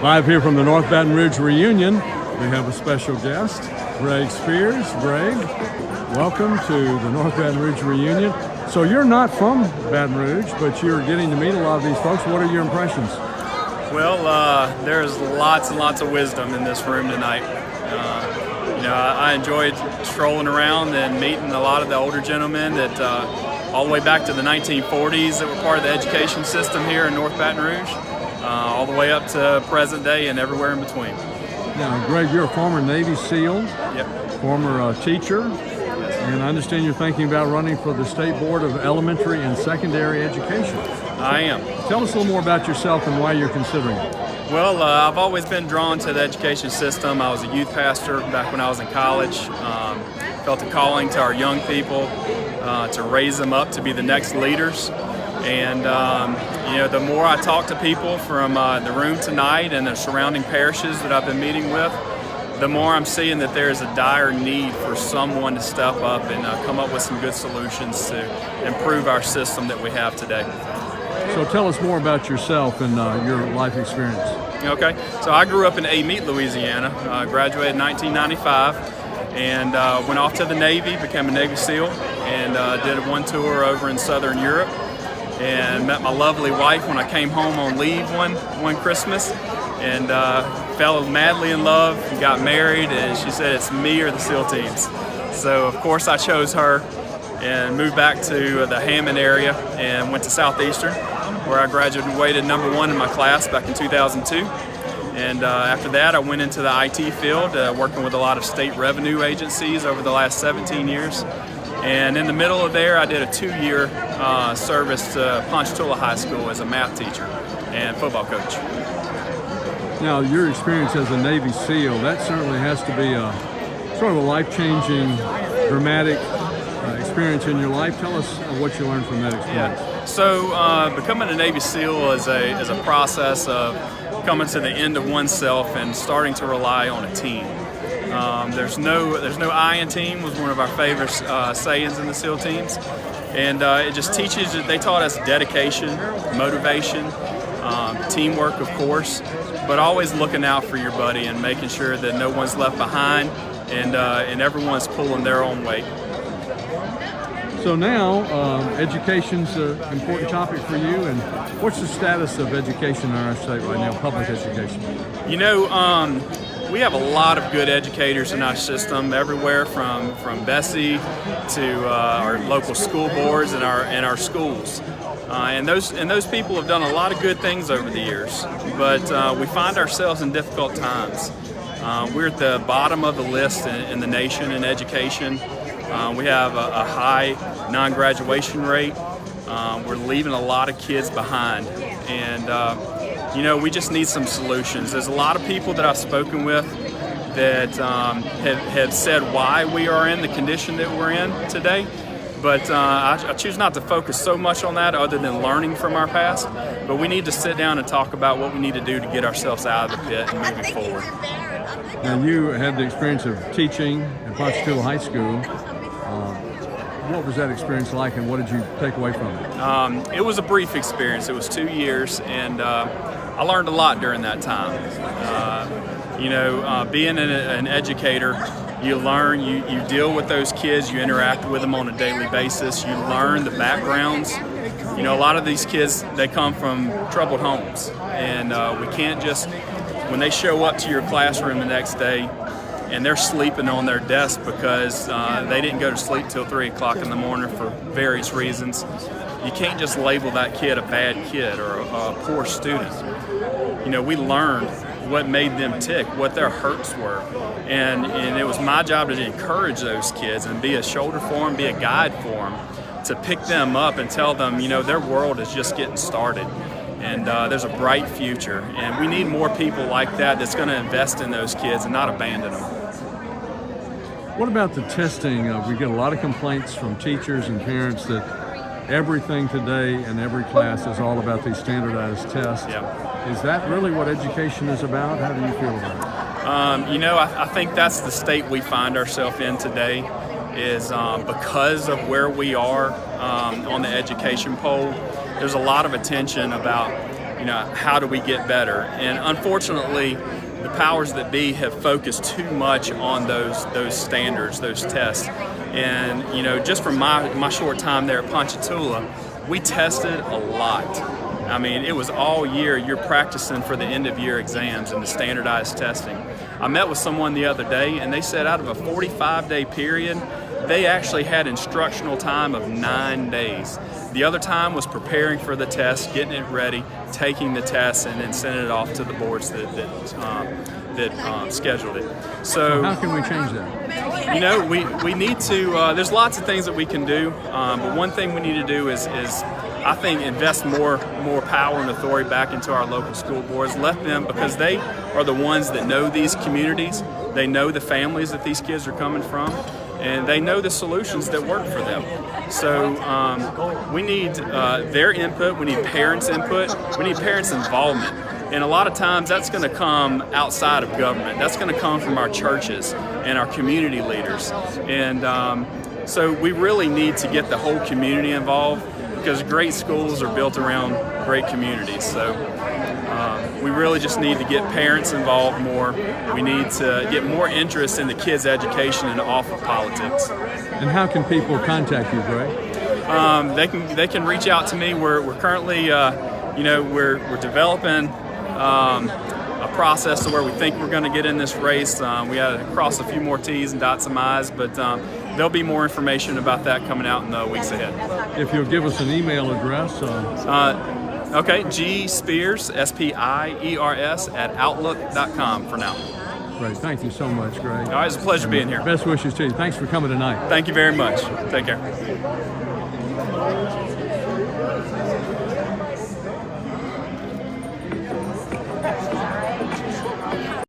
Live here from the North Baton Rouge Reunion, we have a special guest, Greg Spears. Greg, welcome to the North Baton Rouge Reunion. So you're not from Baton Rouge, but you're getting to meet a lot of these folks. What are your impressions? Well, there's lots and lots of wisdom in this room tonight. I enjoyed strolling around and meeting a lot of the older gentlemen that all the way back to the 1940s that were part of the education system here in North Baton Rouge, all the way up to present day and everywhere in between. Now, Greg, you're a former Navy SEAL, Yep. former teacher, and I understand you're thinking about running for the State Board of Elementary and Secondary Education. I am. Tell us a little more about yourself and why you're considering it. Well, I've always been drawn to the education system. I was a youth pastor back when I was in college. Felt a calling to our young people to raise them up to be the next leaders. And the more I talk to people from the room tonight and the surrounding parishes that I've been meeting with, the more I'm seeing that there's a dire need for someone to step up and come up with some good solutions to improve our system that we have today. So tell us more about yourself and your life experience. Okay, so I grew up in Amite, Louisiana, graduated in 1995, and went off to the Navy, became a Navy SEAL, and did one tour over in Southern Europe, and met my lovely wife when I came home on leave one Christmas, and fell madly in love, and got married, and she said it's me or the SEAL teams. So of course I chose her and moved back to the Hammond area and went to Southeastern, where I graduated #1 in my class back in 2002. And after that, I went into the IT field, working with a lot of state revenue agencies over the last 17 years. And in the middle of there, I did a 2-year service to Ponchatoula High School as a math teacher and football coach. Now, your experience as a Navy SEAL, that certainly has to be a sort of a life-changing, dramatic experience in your life. Tell us what you learned from that experience. Yeah. So becoming a Navy SEAL is a process of coming to the end of oneself and starting to rely on a team. There's no I in team was one of our favorite sayings in the SEAL teams, and it just teaches. They taught us dedication, motivation, teamwork, of course, but always looking out for your buddy and making sure that no one's left behind and everyone's pulling their own weight. So now, education's an important topic for you, and what's the status of education in our state right now, public education? We have a lot of good educators in our system, everywhere from Bessie to our local school boards and our schools. And those people have done a lot of good things over the years, but we find ourselves in difficult times. We're at the bottom of the list in the nation in education. We have a high non-graduation rate. We're leaving a lot of kids behind, and we just need some solutions. There's a lot of people that I've spoken with that have said why we are in the condition that we're in today, but I choose not to focus so much on that other than learning from our past. But we need to sit down and talk about what we need to do to get ourselves out of the pit and moving forward. Now, you had the experience of teaching at Ponchatoula High School. What was that experience like, and what did you take away from it? It was a brief experience. It was 2 years, and I learned a lot during that time. Being an educator, you learn, you deal with those kids, you interact with them on a daily basis, you learn the backgrounds. A lot of these kids, they come from troubled homes, and we can't just, when they show up to your classroom the next day, and they're sleeping on their desk because they didn't go to sleep till 3 o'clock in the morning for various reasons. You can't just label that kid a bad kid or a poor student. We learned what made them tick, what their hurts were, and it was my job to encourage those kids and be a shoulder for them, be a guide for them, to pick them up and tell them, their world is just getting started. And there's a bright future, and we need more people like that that's going to invest in those kids and not abandon them. What about the testing? We get a lot of complaints from teachers and parents that everything today in every class is all about these standardized tests. Yeah. Is that really what education is about? How do you feel about it? I think that's the state we find ourselves in today, is because of where we are on the education poll. There's a lot of attention about how do we get better? And unfortunately, the powers that be have focused too much on those standards, those tests. And just from my short time there at Ponchatoula, we tested a lot. I mean, it was all year you're practicing for the end of year exams and the standardized testing. I met with someone the other day and they said out of a 45-day period, they actually had instructional time of 9 days. The other time was preparing for the test, getting it ready, taking the test, and then sending it off to the boards that scheduled it. So how can we change that? We need to, there's lots of things that we can do, but one thing we need to do is I think invest more power and authority back into our local school boards. Let them, because they are the ones that know these communities, they know the families that these kids are coming from, and they know the solutions that work for them. So we need their input, we need parents' input, we need parents' involvement. And a lot of times that's going to come outside of government. That's going to come from our churches and our community leaders. And so we really need to get the whole community involved, because great schools are built around great communities. So we really just need to get parents involved more. We need to get more interest in the kids' education and off of politics. And how can people contact you, Greg? They can reach out to me. We're currently, we're developing a process to where we think we're going to get in this race. We got to cross a few more T's and dot some I's, but there'll be more information about that coming out in the weeks ahead. If you'll give us an email address. Okay, gspiers, SPIERS, @outlook.com for now. Great. Thank you so much, Greg. All right, it's a pleasure being here. Best wishes to you. Thanks for coming tonight. Thank you very much. Take care.